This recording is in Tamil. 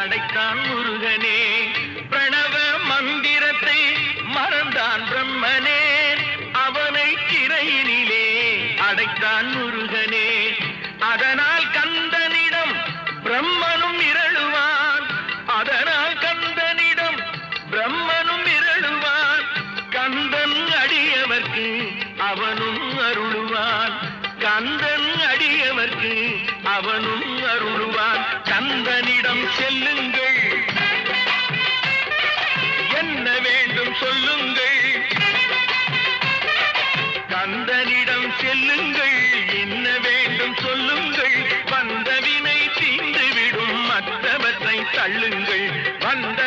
அடைத்தான் முருகனே. பிரணவ மந்திரத்தை மறந்தான் பிரம்மனே, அவனை சிறையினிலே அடைத்தான் முருகனே. அதனால் கந்தனிடம் பிரம்மனும் மிரளுவான், அதனால் கந்தனிடம் பிரம்மனும் மிரளுவான். கந்தன் அடியவர்க்கு அவனும் அருளுவான், கந்தன் அடியவர்க்கு அவனும் அருளுவான். கந்தனிடம் செல்லுங்கள், என்ன வேண்டும் சொல்லுங்கள். கந்தனிடம் செல்லுங்கள், என்ன வேண்டும் சொல்லுங்கள். வந்த வினை தீர்ந்துவிடும், மற்றவற்றை தள்ளுங்கள். வந்த